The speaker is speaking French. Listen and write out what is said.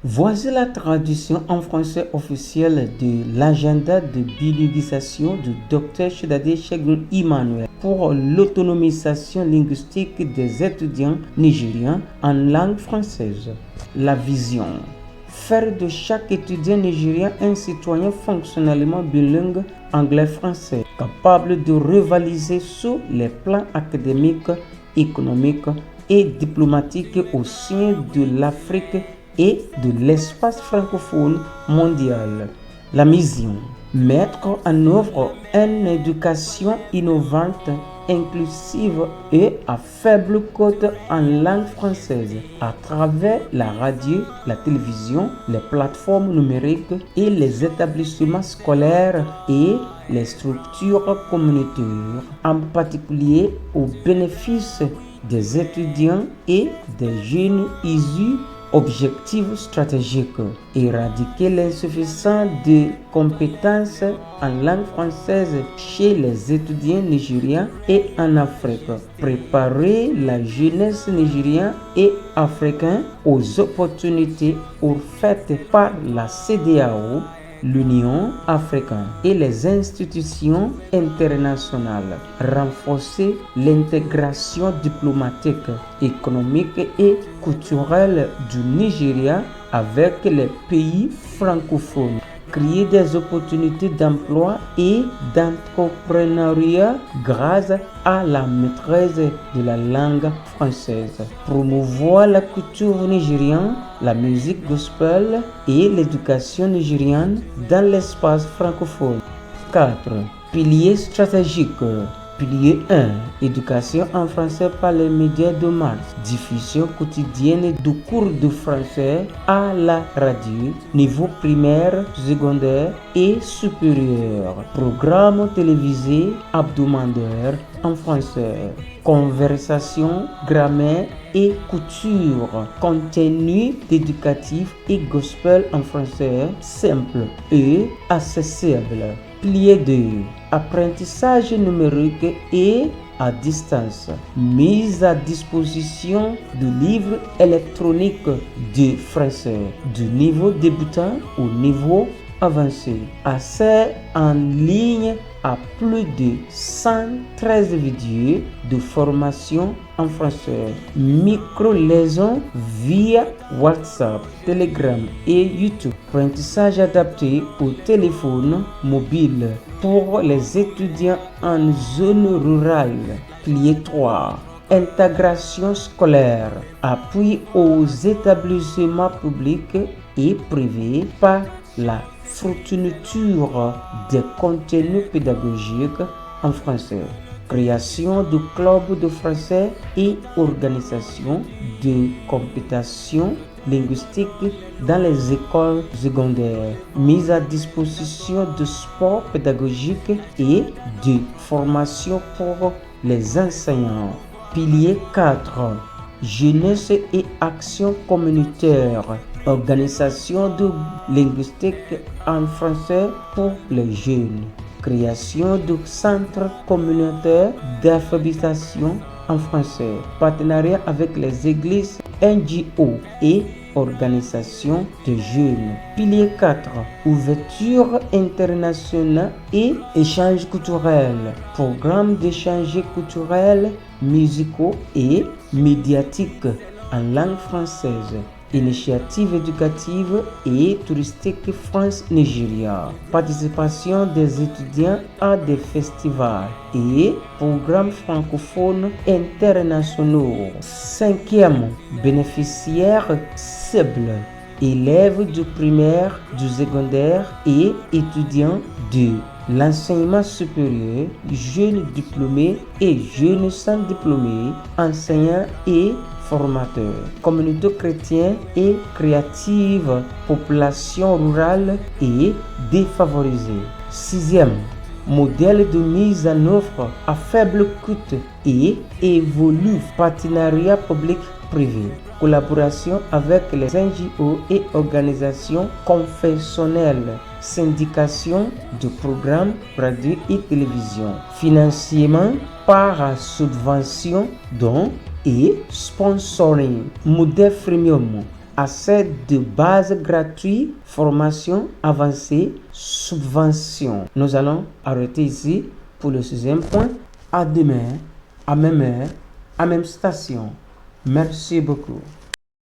Voici la traduction en français officielle de l'agenda de bilinguisation du Dr Shedade Segun Emmanuel pour l'autonomisation linguistique des étudiants nigériens en langue française. La vision: faire de chaque étudiant nigérien un citoyen fonctionnellement bilingue anglais-français, capable de rivaliser sur les plans académiques, économiques et diplomatiques au sein de l'Afrique et de l'espace francophone mondial. La mission: mettre en œuvre une éducation innovante, inclusive et à faible coût en langue française à travers la radio, la télévision, les plateformes numériques et les établissements scolaires et les structures communautaires, en particulier au bénéfice des étudiants et des jeunes issus. Objectif stratégique: éradiquer l'insuffisance de compétences en langue française chez les étudiants nigériens et en Afrique. Préparer la jeunesse nigérienne et africaine aux opportunités offertes par la CEDEAO, l'Union africaine et les institutions internationales, renforcer l'intégration diplomatique, économique et culturelle du Nigeria avec les pays francophones, créer des opportunités d'emploi et d'entrepreneuriat grâce à la maîtrise de la langue française, promouvoir la culture nigérienne, la musique gospel et l'éducation nigériane dans l'espace francophone. 4. Piliers stratégiques. Pilier 1. Éducation en français par les médias de masse. Diffusion quotidienne de cours de français à la radio, niveau primaire, secondaire et supérieur. Programme télévisé hebdomadaire en français. Conversation, grammaire et couture. Contenu éducatif et gospel en français simple et accessible. Pilier 2. Apprentissage numérique et à distance. Mise à disposition de livres électroniques de français du niveau débutant au niveau avancé. Accès en ligne à plus de 113 vidéos de formation en français. Micro-leçons via WhatsApp, Telegram et YouTube. Apprentissage adapté au téléphone mobile pour les étudiants en zone rurale. Pilier 3. Intégration scolaire. Appui aux établissements publics et privés par la fourniture des contenus pédagogiques en français. Création de clubs de français et organisation de compétitions linguistiques dans les écoles secondaires. Mise à disposition de sports pédagogiques et de formation pour les enseignants. Pilier 4. Jeunesse et action communautaire. Organisation de linguistique en français pour les jeunes. Création de centres communautaires d'alphabétisation en français. Partenariat avec les églises, NGO et organisations de jeunes. Pilier 4. Ouverture internationale et échange culturel. Programme d'échange culturel, musicaux et médiatiques en langue française. Initiative éducative et touristique France-Nigeria. Participation des étudiants à des festivals et programmes francophones internationaux. 5e. Bénéficiaires cibles. Élèves du primaire, du secondaire et étudiants de l'enseignement supérieur, jeunes diplômés et jeunes sans diplômés, enseignants et formateurs, communautés chrétiennes et créatives, population rurale et défavorisée. 6e. Modèle de mise en œuvre à faible coût et évolue partenariat public-privé. Collaboration avec les NGO et organisations confessionnelles. Syndication de programmes radio et télévision. Financement par subvention, dons et sponsoring. Modèle freemium. accès de base gratuit, formation avancée, subvention. Nous allons arrêter ici pour le 6e point. À demain, à même heure, à même station. Merci beaucoup.